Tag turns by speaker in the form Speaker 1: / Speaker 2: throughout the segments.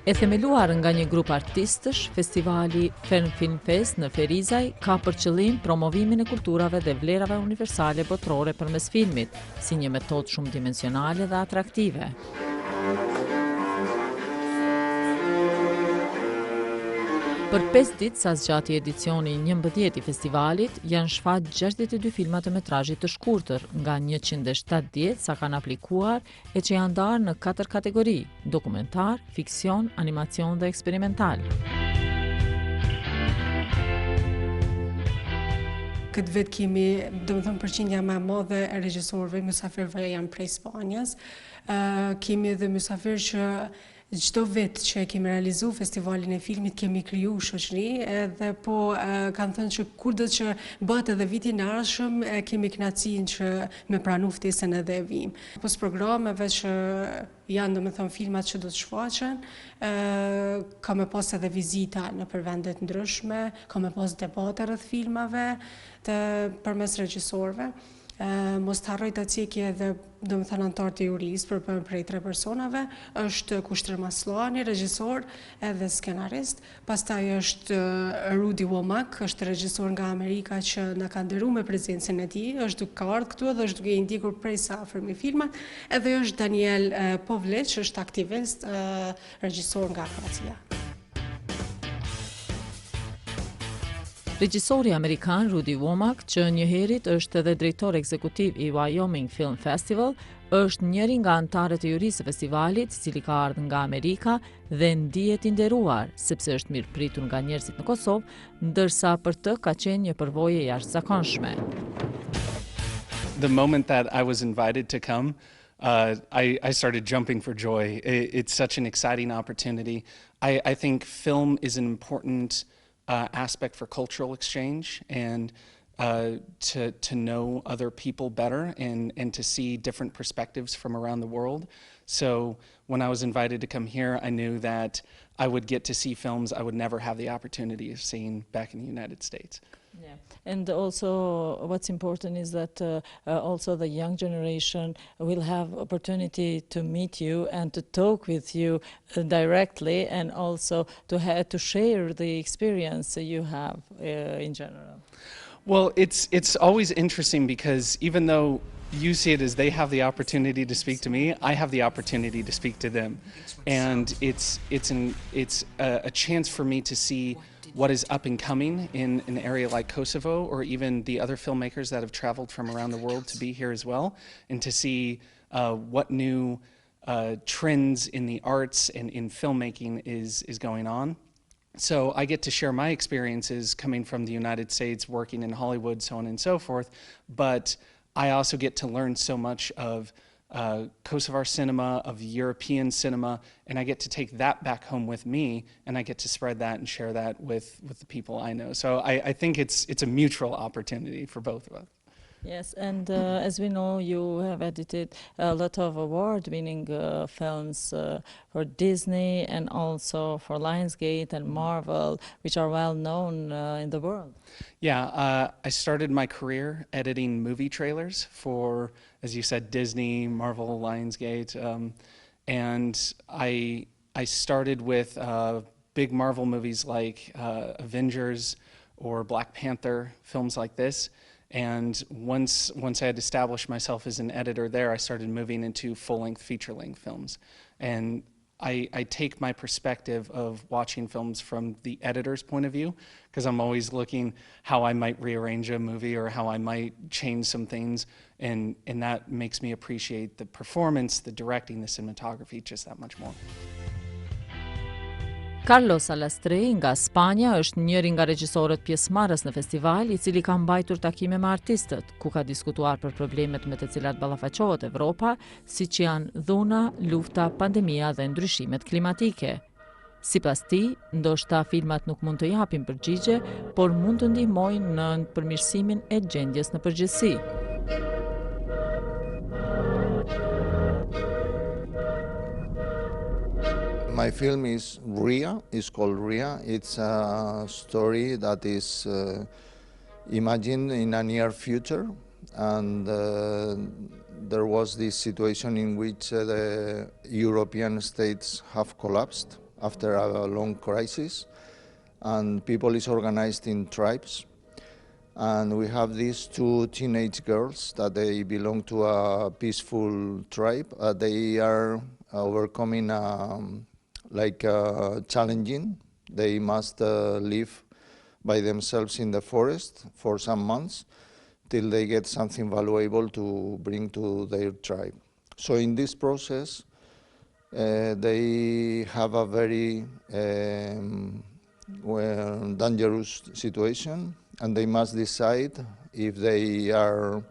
Speaker 1: E themeluar nga një grup artistësh, festivali Fern Film Fest në Ferizaj ka për qëllim promovimin e kulturave dhe vlerave universale botërore përmes filmit, si një metodë shumë dimensionale dhe atraktive. Për 5 ditë sa zgjati edicioni 11 i festivalit, janë shfaq 62 filma të metrazhit të shkurtër, nga 170 sa kanë aplikuar e që janë ndarë në 4 kategori: dokumentar, fiksion, animacion dhe eksperimental.
Speaker 2: Këtë vit kemi, përqindja më e madhe e regjisorëve mysafirëve janë prej Spanjës. Kemi edhe mysafirë që çdo vit që kemi realizu festivalin e filmit kemi kriju shoqëri, edhe po kanë thënë që kurdo që bëhet edhe vitin e ardhshëm kemi kënaqësinë që me pranu ftesën edhe e vim. Pas programeve që janë filmat që do të shfaqen, ka me pas edhe vizita në përvendet ndryshme, ka me pas debate rreth filmave përmes regjisorëve. Mos të harroj të cjekje edhe antar të jurisë për prej 3 personave, është Kushtër Maslani, regjisor edhe skenarist. Pastaj është Rudi Womack, është regjisor nga Amerika që na ka nderuar me prezencën e tij, është duke ardhur këtu dhe është duke i ndjekur prej sa afër me filmat, edhe është Daniel Povlec, është aktivist, regjisor nga Kroacia.
Speaker 1: Regjisori amerikan Rudi Womack, që njëherët është edhe drejtor ekzekutiv i Wyoming Film Festival, është njëri nga anëtarët e jurisë së festivalit, i cili ka ardhur nga Amerika dhe ndihet i nderuar, sepse është mirëpritur nga njerëzit në Kosovë, ndërsa për të ka qenë një përvojë jashtëzakonshme.
Speaker 3: The moment that I was invited to come, I started jumping for joy. It's such an exciting opportunity. I think film is an important aspect for cultural exchange and to know other people better and to see different perspectives from around the world. So when I was invited to come here, I knew that I would get to see films I would never have the opportunity of seeing back in the United States.
Speaker 1: Yeah. And also what's important is that also the young generation will have opportunity to meet you and to talk with you directly, and also to share the experience you have in general.
Speaker 3: Well, it's always interesting because even though you see it as they have the opportunity to speak to me, I have the opportunity to speak to them, and it's a chance for me to see what is up and coming in an area like Kosovo, or even the other filmmakers that have traveled from around the world to be here as well, and to see what new trends in the arts and in filmmaking is going on. So I get to share my experiences coming from the United States, working in Hollywood, so on and so forth, but I also get to learn so much of Kosovar cinema, of European cinema, and I get to take that back home with me, and I get to spread that and share that with the people I know. So I think it's a mutual opportunity for both of us.
Speaker 1: Yes, and as we know, you have edited a lot of award-winning films for Disney and also for Lionsgate and Marvel, which are well known in the world.
Speaker 3: Yeah, I started my career editing movie trailers for, as you said, Disney, Marvel, Lionsgate, and I started with big Marvel movies like Avengers or Black Panther, films like this. And once I had established myself as an editor there, I started moving into full-length, feature-length films. And I take my perspective of watching films from the editor's point of view, because I'm always looking how I might rearrange a movie or how I might change some things, and that makes me appreciate the performance, the directing, the cinematography just that much more.
Speaker 1: Carlos Alastrei nga Spanja është njëri nga regjisorët pjesëmarrës në festival, i cili ka mbajtur takime me artistët, ku ka diskutuar për problemet me të cilat ballafaqohet Evropa, siç janë dhuna, lufta, pandemia dhe ndryshimet klimatike. Sipas tij, ndoshta filmat nuk mund të japin përgjigje, por mund të ndihmojnë në përmirësimin e gjendjes në përgjithësi.
Speaker 4: My film is Ria, it's called Ria. It's a story that is imagined in a near future, and there was this situation in which the European states have collapsed, after a long crisis, and people is organized in tribes. And we have these two teenage girls that they belong to a peaceful tribe. They are overcoming challenging. They must live by themselves in the forest for some months till they get something valuable to bring to their tribe. So in this process, they have a very dangerous situation, and they must decide if they are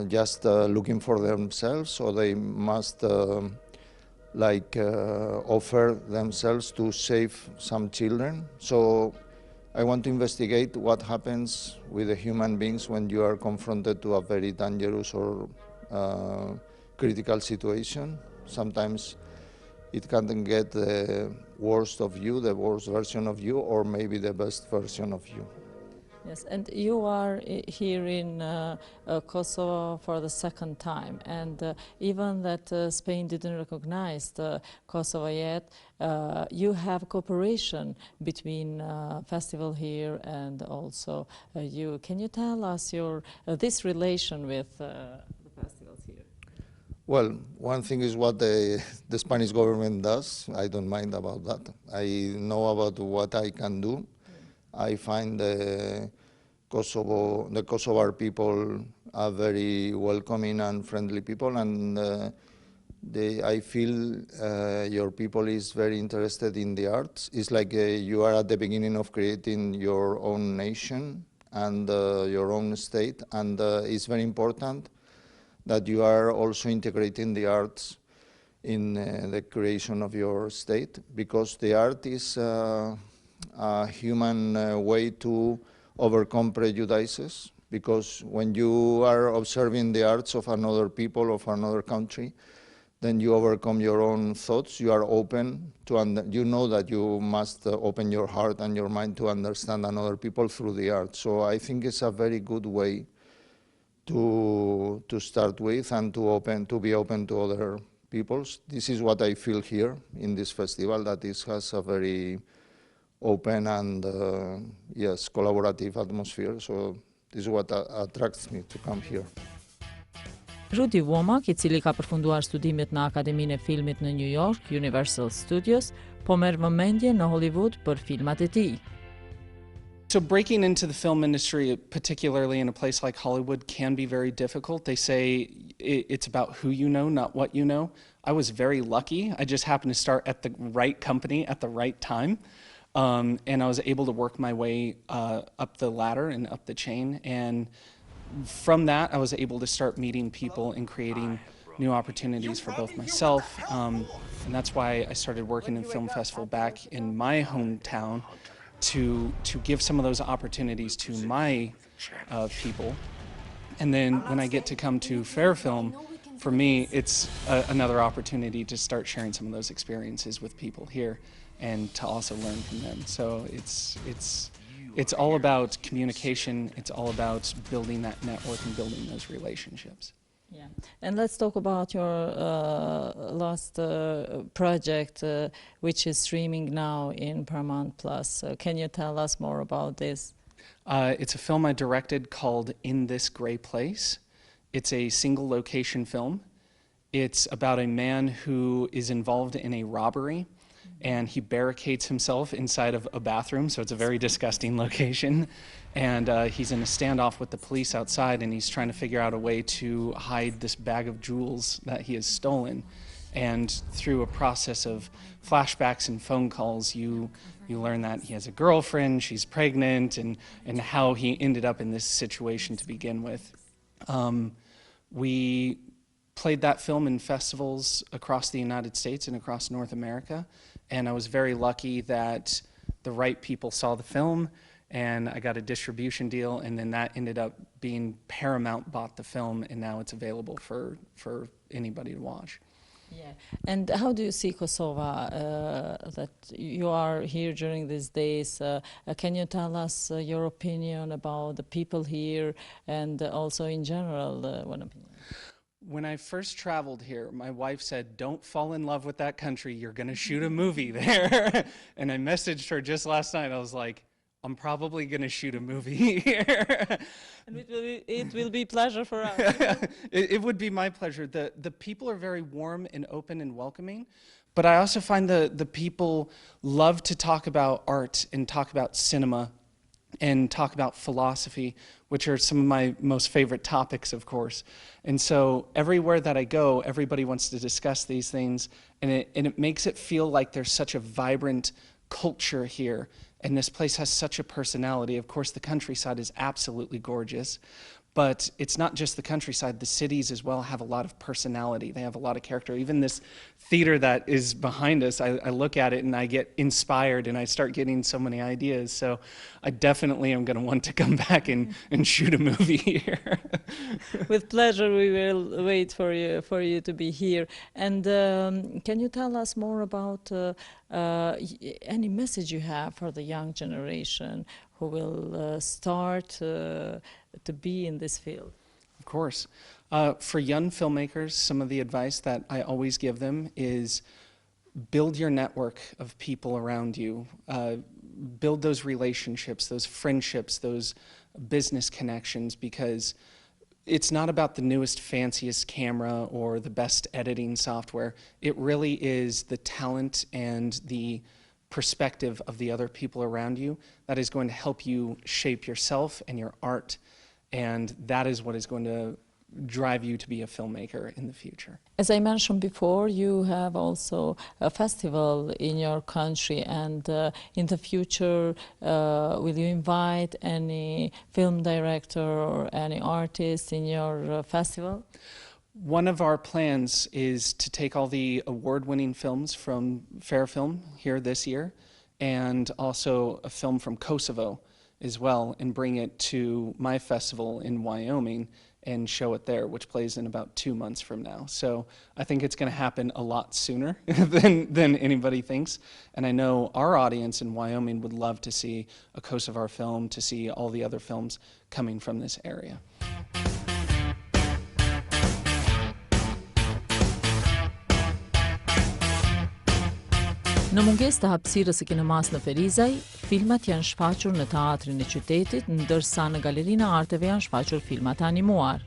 Speaker 4: just looking for themselves, or they must offer themselves to save some children. So I want to investigate what happens with the human beings when you are confronted to a very dangerous or critical situation. Sometimes it can get the worst of you, the worst version of you, or maybe the best version of you.
Speaker 1: Yes, and you are here in Kosovo for the second time, and even that Spain didn't recognize Kosovo yet, you have cooperation between festival here and also you. Can you tell us your this relation with the festivals here?
Speaker 4: Well, one thing is what the Spanish government does. I don't mind about that. I know about what I can do. I find the Kosovar people are very welcoming and friendly people, and I feel your people is very interested in the arts. It's like you are at the beginning of creating your own nation and your own state, and it's very important that you are also integrating the arts in the creation of your state, because the art is a human way to overcome prejudices, because when you are observing the arts of another people, of another country, then you overcome your own thoughts. You are open to, you know that you must open your heart and your mind to understand another people through the art. So I think it's a very good way to start with, and to be open to other peoples. This is what I feel here in this festival, that it has a very open and yes, collaborative atmosphere. So this is what attracts me to come here.
Speaker 1: Rudi Womack, I cili ka përfunduar studimet në Akademinë e Filmit në New York, Universal Studios, po merr vëmendje në Hollywood për filmat e tij.
Speaker 3: So breaking into the film industry, particularly in a place like Hollywood, can be very difficult. They say it's about who you know, not what you know. I was very lucky. I just happened to start at the right company at the right time. And I was able to work my way up the ladder and up the chain. And from that, I was able to start meeting people and creating new opportunities for both myself. And that's why I started working in film festival back in my hometown, to give some of those opportunities to my people. And then when I get to come to Fair Film, for me, it's another opportunity to start sharing some of those experiences with people here and to also learn from them. So it's all about communication. It's all about building that network and building those relationships.
Speaker 1: Yeah, and let's talk about your last project, which is streaming now in Paramount Plus. Can you tell us more about this?
Speaker 3: It's a film I directed called In This Gray Place. It's a single location film. It's about a man who is involved in a robbery, and he barricades himself inside of a bathroom, so it's a very disgusting location. And he's in a standoff with the police outside, and he's trying to figure out a way to hide this bag of jewels that he has stolen. And through a process of flashbacks and phone calls, you learn that he has a girlfriend, she's pregnant, and how he ended up in this situation to begin with. We played that film in festivals across the United States and across North America, and I was very lucky that the right people saw the film, and I got a distribution deal, and then that ended up being Paramount bought the film, and now it's available for anybody to watch.
Speaker 1: Yeah, and how do you see Kosovo, that you are here during these days? Can you tell us your opinion about the people here and also in general, one opinion?
Speaker 3: When I first traveled here, my wife said, "Don't fall in love with that country. You're going to shoot a movie there." And I messaged her just last night. I was like, "I'm probably going to shoot a movie here."
Speaker 1: And it will be pleasure for us.
Speaker 3: It would be my pleasure. The people are very warm and open and welcoming, but I also find the people love to talk about art and talk about cinema and talk about philosophy, which are some of my most favorite topics, of course. And so everywhere that I go, everybody wants to discuss these things, and it makes it feel like there's such a vibrant culture here, and this place has such a personality. Of course, the countryside is absolutely gorgeous, but it's not just the countryside. The cities as well have a lot of personality. They have a lot of character. Even this theater that is behind us, I look at it and I get inspired and I start getting so many ideas. So I definitely am going to want to come back and shoot a movie here.
Speaker 1: With pleasure, we will wait for you to be here. And can you tell us more about any message you have for the young generation who will start to be in this field?
Speaker 3: Of course. For young filmmakers, some of the advice that I always give them is build your network of people around you. Build those relationships, those friendships, those business connections, because it's not about the newest, fanciest camera or the best editing software. It really is the talent and the perspective of the other people around you that is going to help you shape yourself and your art, and that is what is going to drive you to be a filmmaker in the future.
Speaker 1: As I mentioned before, you have also a festival in your country, and in the future, will you invite any film director or any artist in your festival?
Speaker 3: One of our plans is to take all the award-winning films from Fair Film here this year, and also a film from Kosovo as well, and bring it to my festival in Wyoming and show it there, which plays in about 2 months from now. So I think it's going to happen a lot sooner than anybody thinks. And I know our audience in Wyoming would love to see a Kosovar film, to see all the other films coming from this area.
Speaker 1: Në mungesë të hapësirës së kinemas në Ferizaj, filmat janë shfaqur në teatrin e qytetit, ndërsa në galerinë e arteve janë shfaqur filmat e animuar.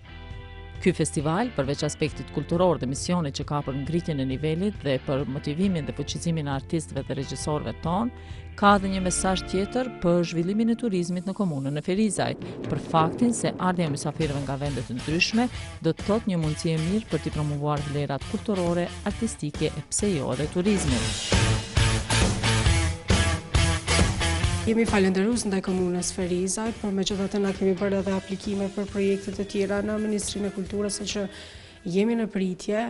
Speaker 1: Ky festival, përveç aspektit kulturor dhe misionit që ka për ngritjen e nivelit dhe për motivimin dhe fuqizimin e artistëve dhe regjisorëve tonë, ka edhe një mesazh tjetër për zhvillimin e turizmit në komunën e Ferizajt, për faktin se ardhja e mysafirëve nga vende të ndryshme do të thotë një mundësi e mirë për t'i promovuar vlerat kulturore, artistike e pse jo edhe turizmit.
Speaker 2: Jemi falenderues ndaj komunës Ferizaj, por megjithatë na kemi bërë edhe aplikime për projekte të tjera në Ministrinë e Kulturës, që jemi në pritje.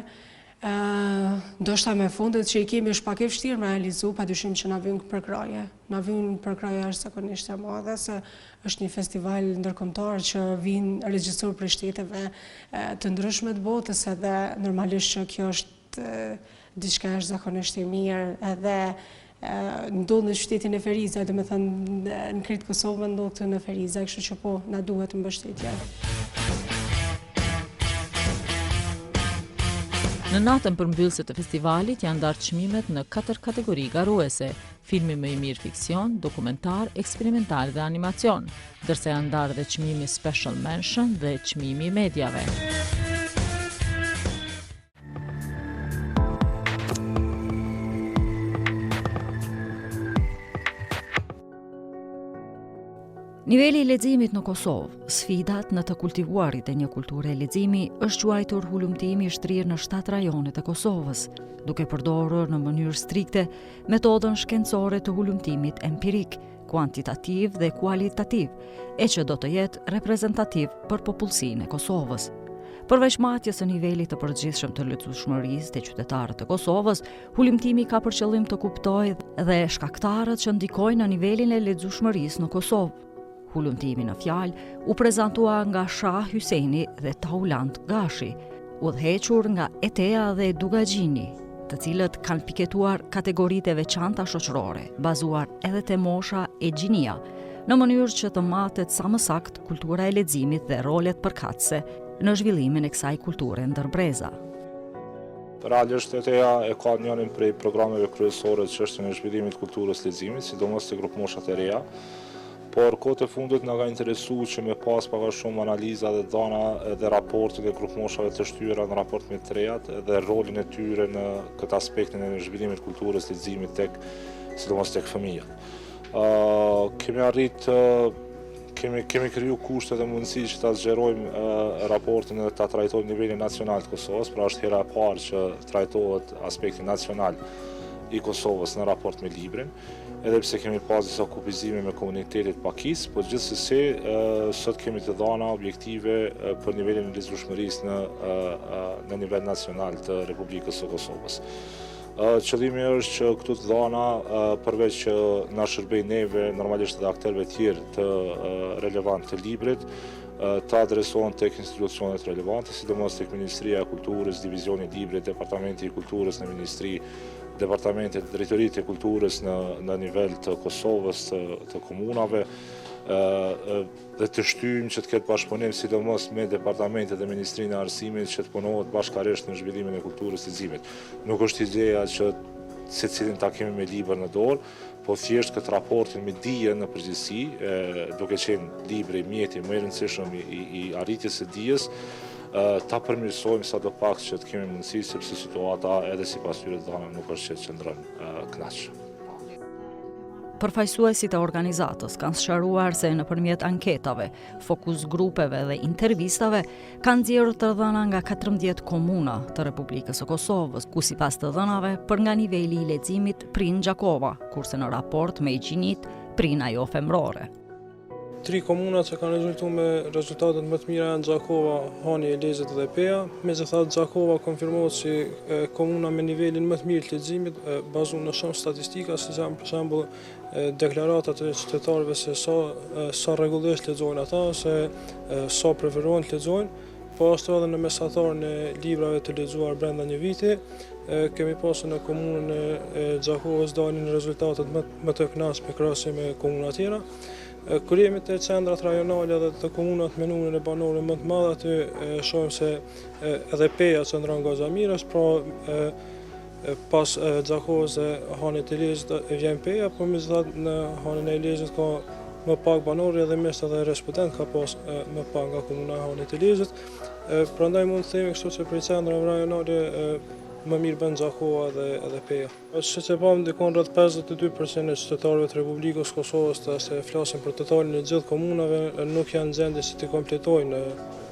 Speaker 2: Ndoshta me fundet që i kemi është pak e vështirë me realizu, padyshim që na vjen përkraje. Na vjen përkraje jashtëzakonisht e madhe, se është një festival ndërkombëtar që vijnë regjisorë prej shteteve të ndryshme të botës, edhe normalisht që kjo është diçka jashtëzakonisht e mirë, edhe ndodhë në qytetin e Ferizaj, dhe me thënë në Kretë Kosovë ndodhë këtë në Ferizaj, kështu që po, na duhet mbështetje.
Speaker 1: Në natën përmbyllëse të festivalit janë ndarë çmimet në 4 kategori garuese: filmi më i mirë fiksion, dokumentar, eksperimental dhe animacion, ndërsa janë ndarë dhe çmimi Special Mention dhe çmimi i mediave.
Speaker 5: Niveli i leximit në Kosovë, sfidat në të kultivuarit e një kulture e leximi, është quajtur hulumtimi i shtrirë në 7 rajonet e Kosovës, duke përdorur në mënyrë strikte metodën shkencore të hulumtimit empirik, kuantitativ dhe kualitativ, e që do të jetë reprezentativ për popullsinë e Kosovës. Përveç matjes së nivelit të përgjithshëm të lexueshmërisë të qytetarëve të Kosovës, hulumtimi ka për qëllim të kuptojë dhe shkaktarët që ndikojnë në nivelin e lexueshmërisë në Kosovë. Hulumtimi në fjalë u prezantua nga Shah Hyseni dhe Taulant Gashi, udhëhequr nga Etea dhe Dugagjini, të cilët kanë piketuar kategoritë e veçanta shoqërore, bazuar edhe te mosha e gjinia, në mënyrë që të matet sa më sakt kultura e leximit dhe rolet përkatëse në zhvillimin e kësaj kulture ndërbreza.
Speaker 6: Realisht ETA e ka njërin prej programeve kryesore të çështjen e zhvillimit të kulturës leximit, sidomos te grupmoshat e reja. Por kohët e fundit na ka interesuar që me pas pak a shumë analiza dhe dhëna dhe raportet e grupmoshave të shtyra në raport me të rejat dhe rolin e tyre në këtë aspektin e zhvillimit të kulturës leximit sidomos tek fëmijët. Kemi kriju kushte dhe mundësi që ta zgjerojmë raportin dhe ta trajtojmë nivelin nacional të Kosovës, pra është hera e parë që trajtohet aspekti nacional i Kosovës në raport me librin, edhe pse kemi pas disa kupizime me komunitetit pakis, por gjithsesi sot kemi të dhëna objektive për nivelin e lezueshmërisë në nivel nacional të Republikës së Kosovës. Qëllimi është që këtu të dhëna, përveç që na shërbej neve, normalisht edhe aktorëve tjerë të relevant të librit, të adresohen tek institucionet relevante, sidomos tek Ministria e Kulturës, Divizioni i Librit, Departamenti i Kulturës në Ministri, Departamentet Drejtoritë e Kulturës në nivel të Kosovës, të komunave, dhe të shtyjmë që të ketë bashkëpunim sidomos me departamentet dhe Ministrinë e Arsimit që të punohet bashkërisht në zhvillimin e kulturës leximit. Nuk është ideja që secilin ta kemi me libër në dorë, po thjesht këtë raportin me dije në përgjithësi, duke qenë libri mjeti më i rëndësishëm i arritjes së dijes, ta përmirësojmë sadopak që të kemi mundësi, sepse situata edhe sipas tyre të dhëna nuk është që qëndron kënaq.
Speaker 5: Përfaqësuesit e organizatës kanë sqaruar se nëpërmjet anketave, fokus grupeve dhe intervistave kanë nxjerrë të dhëna nga 14 komuna të Republikës së Kosovës, ku sipas të dhënave për nga niveli i leximit prin Gjakova, kurse në raport me Gjinit prin ajo femrore.
Speaker 7: 3 komuna që kanë rezultuar me rezultatet më të mira janë Gjakova, Hani, Elezët dhe Peja. Megjithatë Gjakova konfirmohet si komuna me nivelin më të mirë të leximit, bazuar në shumë statistika, si janë për shembull deklaratat e qytetarëve se sa rregullisht lexojnë ata, se sa preferojnë të lexojnë, po ashtu edhe në mesatarën e librave të lexuar brenda një viti. Kemi pasur në komunën e Gjakovës dalin rezultatet më të kënaqshme krahasim me komuna tjera. Kur jemi te qendrat rajonale dhe të komunat me numrin e banorëve më të madh, aty shohim se edhe Peja qëndron goxha mirë, pra pas Gjakovës dhe Hanit e Lezhit vjen Peja, por megjithatë në Hanin e Lezhit ka më pak banorë dhe mes edhe respondent ka pas më pak nga komuna e Hanit e Lezhit. Prandaj mund të themi kështu që për qendrave rajonale më mirë bën Gjakova dhe Peja. Siç e pam, dikon rreth 52% e qytetarëve të Republikës Kosovës, se flasin për totalin e gjithë komunave, nuk janë gjendje si të kompletojnë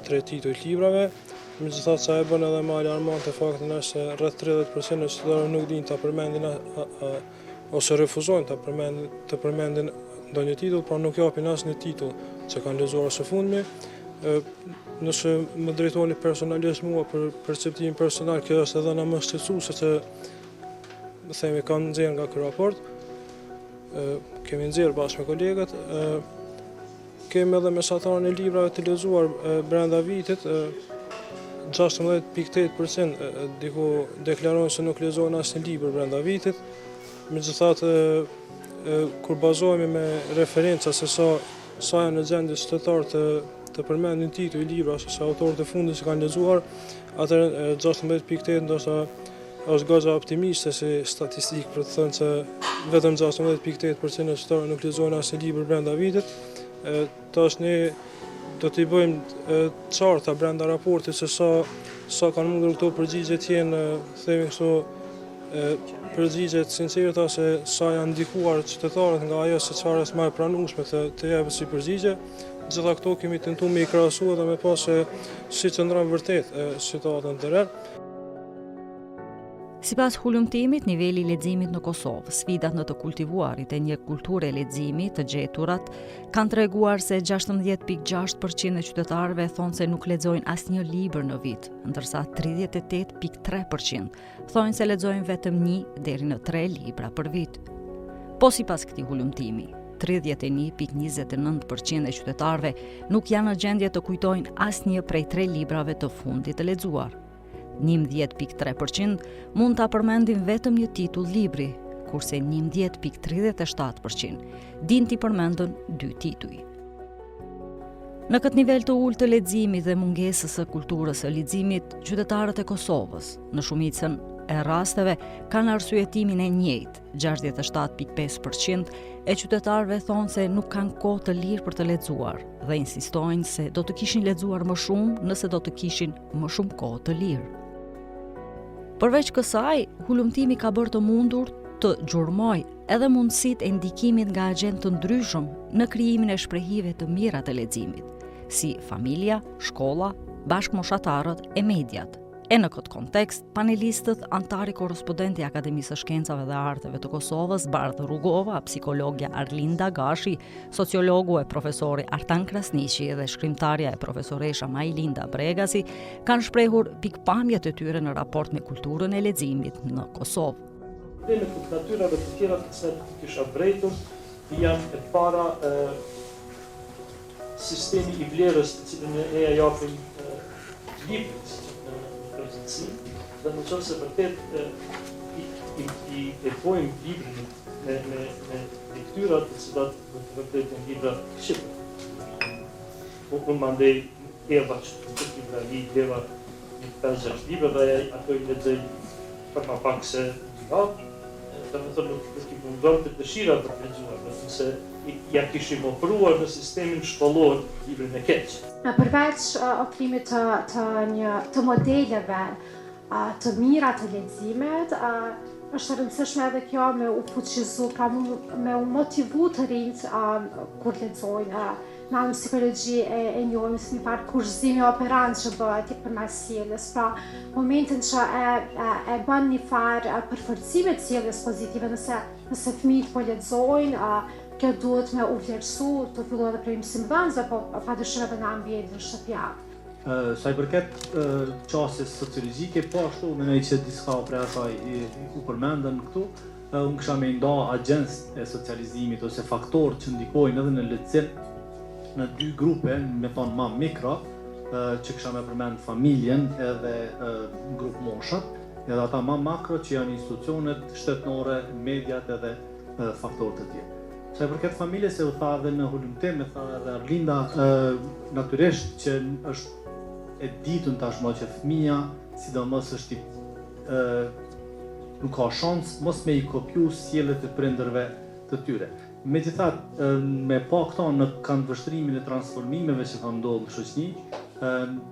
Speaker 7: 3 titujt librave. Megjithatë sa e bën edhe më alarmante faktin është se rreth 30% e qytetarëve nuk dinë ta përmendin ose refuzojnë të përmendin ndonjë titull, pra nuk japin asnjë titull që kanë lexuar së fundmi. Nëse më drejtoni personalisht mua për perceptimin personal, kjo është edhe në më shqetësuese që themi kam nxjerr nga ky raport. Kemi nxjerr bashkë me kolegët. Kemi edhe mesatarën e librave të lexuar brenda vitit, 16.8% diku deklarojnë se nuk lexojnë asnjë libër brenda vitit. Megjithatë, kur bazohemi me referenca se sa janë në gjendje qytetarë të përmendin titull i libra ose autorët e fundit që kanë lexuar, atëherë 16.8 ndoshta është goxha optimiste si statistikë për të thënë se vetëm 16.8% e qytetarëve nuk lexojnë asnjë libër brenda vitit. Tash ne do t'i bëjmë qarta brenda raportit se sa kanë mundur këto përgjigje të jenë, themi kështu, përgjigjet sinqerta se sa janë ndikuar qytetarët nga ajo se çfarë është më e pranueshme të jepet si përgjigje. Gjitha këto kemi tentuar me i krahasuar dhe me pas se si qëndron vërtet situatën të rreth.
Speaker 5: Sipas hulumtimit, niveli i leximit në Kosovë, sfidat në të kultivuarit e një kulture leximi të gjeturat, kanë treguar se 16.6% e qytetarëve thonë se nuk lexojnë asnjë libër në vit, ndërsa 38.3% thonë se lexojnë vetëm 1 deri në 3 libra për vit. Po sipas këtij hulumtimi, 31.29% e qytetarëve nuk janë në gjendje të kujtojnë asnjë prej 3 librave të fundit të lexuar. 11.3% mund ta përmendin vetëm një titull libri, kurse 11.37% din t'i përmendën 2 tituj. Në këtë nivel të ulët të leximit dhe mungesës së kulturës së leximit, qytetarët e Kosovës, në shumicën e rasteve, kanë arsyetimin e njëjtë. 67.5% e qytetarëve thonë se nuk kanë kohë të lirë për të lexuar dhe insistojnë se do të kishin lexuar më shumë nëse do të kishin më shumë kohë të lirë. Përveç kësaj, hulumtimi ka bërë të mundur të gjurmoj edhe mundësitë e ndikimit nga agentë të ndryshëm në krijimin e shprehive të mira të leximit, si familja, shkolla, bashkëmoshatarët e mediat. E në këtë kontekst, panelistët, antari korrespondenti i Akademisë së Shkencave dhe Arteve të Kosovës, Bardh Rugova, psikologja Arlinda Gashi, sociologu e profesori Artan Krasniqi dhe shkrimtarja e profesoresha Majlinda Bregasi, kanë shprehur pikpamjet e tyre në raport me kulturën e leximit në Kosovë.
Speaker 8: Problemet të natyrave të tjera të cilat kisha brejtur janë e para sistemi i vlerës të cilën ne ja japim librit në prezentësi, dhe në qënë se vërtet i bojmë librin me lektyrat të cilat vërtet në libra shqipë. Unë mandej eva që të libra leva një 5-6 libra dhe ato i lexoj për ma pak se dy dhe me thënë nuk i mundon të dëshira për të lexuar, nëse ja kishim ofruar në sistemin shkollor librin e keq.
Speaker 9: Përveç ofrimit të modeleve të mira të leximit, është e rëndësishme edhe kjo me u fuqizu, me u motivu të rinjt kur lexojnë. Në psikologji e njohim si një farë kurszimi operant që bëhet përmes sjelljes. Pra, momentin që e bën një farë përforcime të sjelljes pozitive, nëse fëmijët po lexojnë, kjo duhet me u vlerësu, të filluar edhe prej mësimdhënësve, po padyshim edhe nga ambienti shtëpiak.
Speaker 10: Sa i përket qasjes sociologjike, po ashtu mendoj që diçka prej asaj u përmendën këtu. Unë kisha me nda agjencë e socializimit ose faktorë që ndikojnë edhe në lexim në dy grupe, me thonë ma mikro, që kisha me përmend familjen edhe grup moshat, edhe ata ma makro që janë institucionet shtetnore, mediat edhe faktorët e tjerë. Sa i përket familjes, e u tha edhe në hulumtim, e tha edhe Arlinda, natyrisht që është e ditun tashmë që fëmia, sidomos është nuk ka shans mos me i kopju sjelljet e prindërve të tyre. Megjithatë, me pa këto në kanë vështrimin e transformimeve që kanë ndodhur në shoqëni,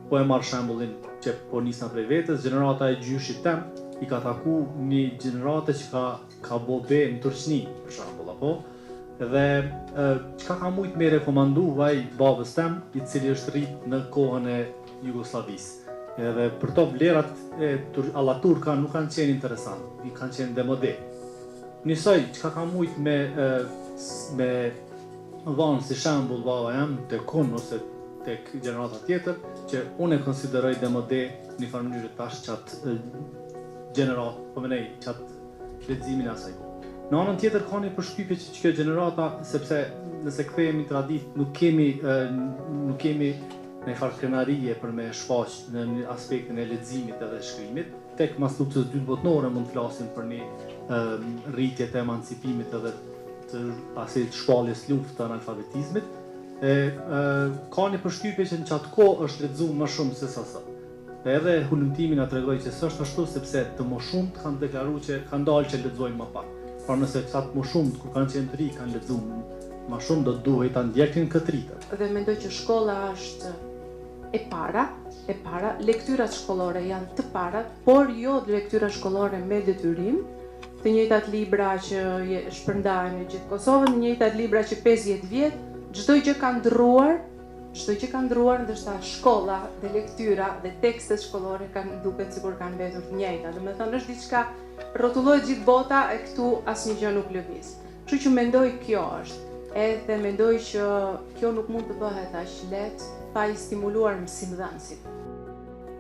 Speaker 10: po e marr shembullin që po nisna prej vetes, gjenerata e gjyshit tem i ka taku një gjenerate që ka bobe në Turqni, për shembull, apo? Dhe çka ka mujt me rekomandu vaj babës tem, i cili është rrit në kohën e Jugosllavisë. Edhe për to vlerat alla turka nuk kanë qenë interesant, i kanë qenë demode. Njësoj, çka ka mujt me dhanë si shembull baba jam të kun ose tek gjenerata tjetër, që unë e konsideroj demode një farë mënyrë tash qatë gjenerat, po menej qatë leximin e asaj. Në anën tjetër ka një përshtypje që kjo gjenerata, sepse nëse kthehemi tradit, nuk kemi në farë krenarie për me shfaq në aspektin e leximit edhe shkrimit. Tek mas luktës dytë botnore mund të flasim për një rritje të emancipimit edhe të pasit shpalljes luftë të analfabetizmit. Ka një përshtypje që në qatë kohë është lexuar më shumë se sa sot. Dhe edhe hulumtimi na tregoi që s'është ashtu, sepse të më shumt kanë deklaruar që kanë dalë që lexojnë më pak. Por nëse qatë më shumt ku kanë qenë të ri kanë lexuar më shumë, do duhet ta ndjekin këtë ritëm.
Speaker 11: Dhe mendoj që shkolla është e para, lektyrat shkollore janë të para, por jo lektyra shkollore me detyrim, të njëjtat libra që shpërndahen në gjithë Kosovën, të njëjtat libra që 50 vjet, çdo gjë ka ndruar, ndërsa shkolla dhe lektyra dhe tekstet shkollore duket sikur kanë mbetur të njëjta. Domethënë është diçka rrotullohet gjithë bota e këtu asnjë gjë nuk lëviz. Kështu që mendoj kjo është. Edhe mendoj që kjo nuk mund të bëhet aq lehtë pa i stimuluar mësimdhënësit.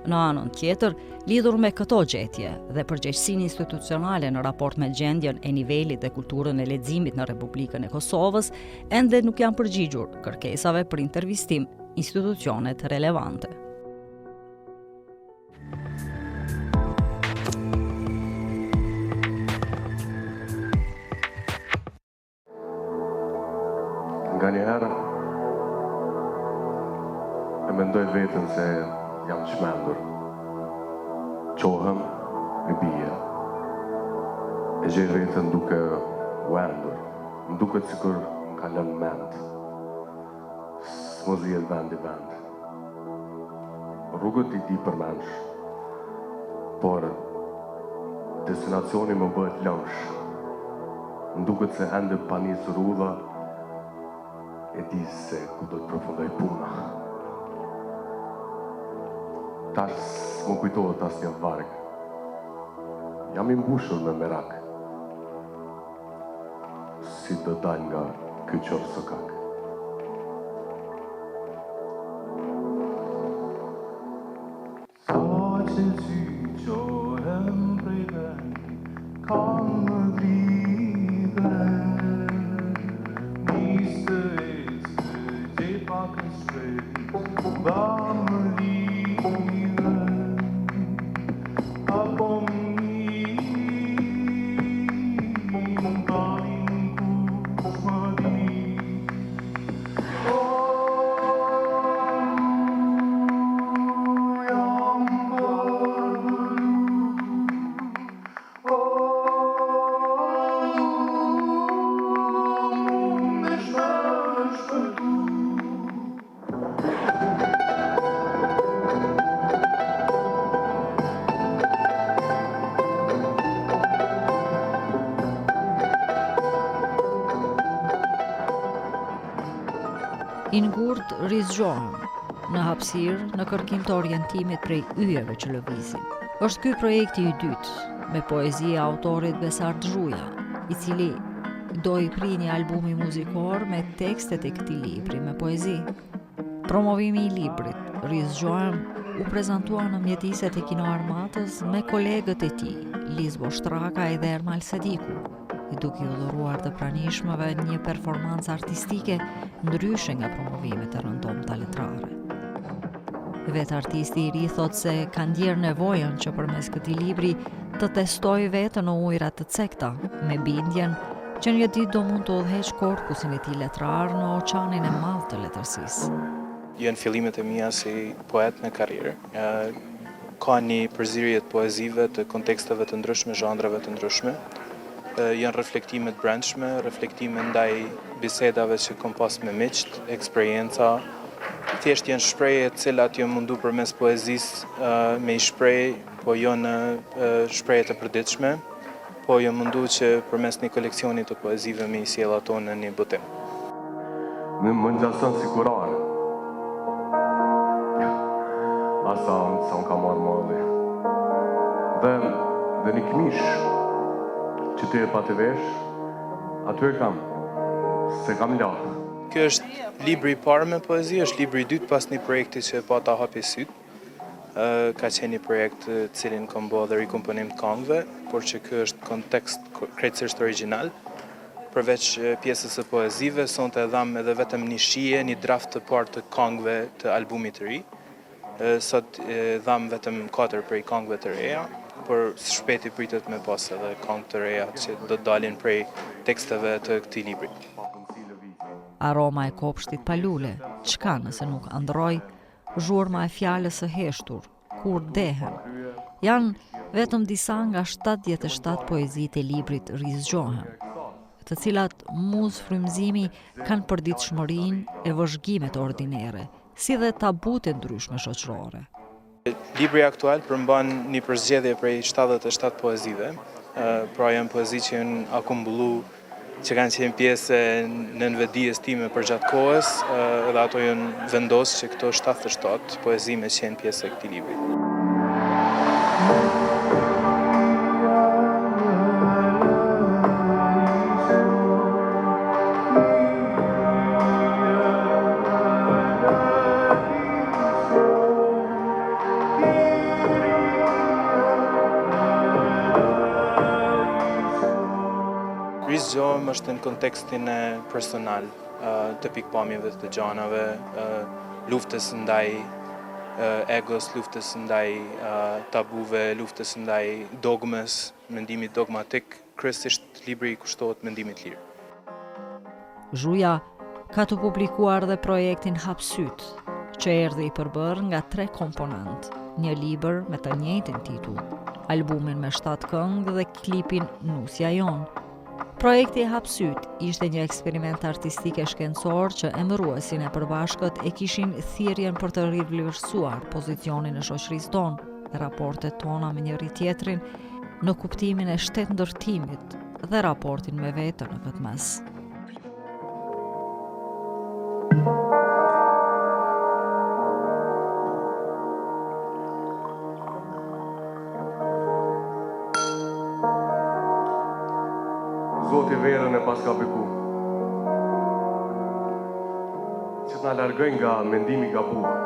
Speaker 5: Në anën tjetër, lidhur me këto gjetje dhe përgjegjësinë institucionale në raport me gjendjen e nivelit dhe kulturën e leximit në Republikën e Kosovës, ende nuk janë përgjigjur kërkesave për intervistim institucionet relevante.
Speaker 12: Nga një herë veten se jam të shmendur. Qohem, e bie. E gjej veten duke u endur. Më duket sikur më ka lënë mend. S'mo zihet vend i vend. Rrugët i di përmensh, por destinacioni më bëhet lëmsh. Më duket se ende pa nisur rrudha, e di se ku do të përfundoj puna. Tash s'më kujtohet asnjë varg. Jam i mbushur me merak. Si do dal nga ky qofë sokak. Sa që ty qohem prej vend, kam më driven. Nisë e pak në shpejt, ba më lidhen, apo më dalin kush më di. Jam përbëru, mundesh me shpëtu.
Speaker 5: I ngurt rizgjohem në hapësirë në kërkim të orientimit prej yjeve që lëvizin. Është ky projekti i dytë me poezi e autorit Besart Zhuja, i cili do i pri një albumi muzikor me tekstet e këtij libri me poezi. Promovimi i librit Rizgjohem u prezantua në mjediset e Kino Armatës me kolegët e tij, Liz Boshtraka dhe Ermal Sadiku, i duke u dhuruar të pranishmëve një performancë artistike ndryshe nga promovimet e rëndomta letrare. Vetë artisti i ri thot se ka ndjerë nevojën që përmes këtij libri të testoj vetën në ujëra të cekta, me bindjen që një ditë do mund të udhëheq korpusin e tij letrar në oqanin e madh të letërsisë.
Speaker 13: Janë fillimet e mia si poet në karrierë. Ka një përzierje të poezive të konteksteve të ndryshme, zhandrave të ndryshme. Janë reflektime të brendshme, reflektime ndaj bisedave që kom pas me miqt, eksperienca. Thjesht janë shprehje të cilat janë mundu përmes poezisë me i shpreh, po jo në shprehje të përditshme, po janë mundu që përmes një koleksioni të poezive me i sjell ato në një butim.
Speaker 12: Më ngjason si kurare. Asa unë ka marrë malli. Dhe një këmish që ty e pa të vesh, aty e kam, se kam lahë.
Speaker 13: Kjo është libri i parë me poezi, është libri i dytë pas një projekti që pa ta hapi syt. Ka qenë një projekt cilin kom bo dhe rikomponim të këngëve, por që kjo është kontekst krejtësisht original. Përveç pjesës së poezive, sonte e dham edhe vetëm një shije, një draft të parë të këngëve të albumit të ri. Sot dham vetëm 4 prej këngëve të reja, por shpeti pritet me pas edhe këngë të reja që do të dalin prej teksteve të këtij libri.
Speaker 5: Aroma e kopshtit palule, çka nëse nuk androj, zhurma e fjalës së heshtur, kur dehen. Janë vetëm disa nga 77 poezitë e librit Rizgjohem, të cilat muz frymëzimi kanë përditshmërinë e vëzhgimet ordinere, si dhe tabut e ndryshme shoqërore.
Speaker 13: Libri aktual përmban një përzgjedhje prej 77 poezive, pra janë poezi që janë akumbullu, që kanë qenë pjesë në vetdijes time për gjatë kohës, dhe ato janë vendosur që këto 77 poezi me qenë pjesë e këtij libri. Rizgjohem është në kontekstin e personal të pikpamjeve të gjanave, luftës ndaj egos, luftës ndaj tabuve, luftës ndaj dogmes, mendimit dogmatik, kryesisht libri i kushtohet mendimit lirë.
Speaker 5: Zhuja ka të publikuar dhe projektin Hapsyt, që erdhi i përbërë nga 3 komponent, një libër me të njëjtin titull, albumin me 7 këngë dhe klipin Nusja Jon. Projekti e Hapsyt ishte një eksperiment artistike shkencor që emëruesin e përbashkët e kishin thirrjen për të rivlerësuar pozicionin e shoqërisë tonë, raportet tona me njëri tjetrin në kuptimin e shtetëndërtimit dhe raportin me veten në këtë mes.
Speaker 12: Zoti verën e pas ka beku, që t'na largoj nga mendimi gabuar.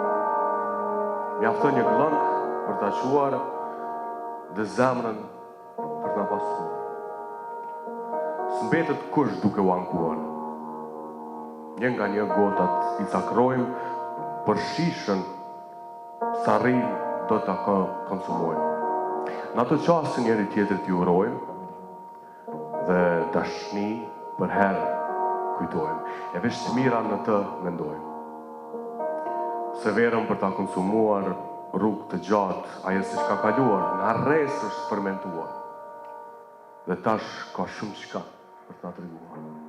Speaker 12: Mjafton një klënk për ta quar dhe zemrën për t'na pasuar. S'mbetet kush duke u ankuar. Një nga një gotat i cakrojmë, për shishën sa rrim do t'a konsumojmë. Në ato qasë njëri tjetër t'ju urojmë, dhe dashni për herë kujtojmë, e veç të mira në të mendojmë. Se verëm për ta konsumuar rrugë të gjatë, ajo se shka kaluar, në arres është fermentuar, dhe tash ka shumë qka për ta treguar.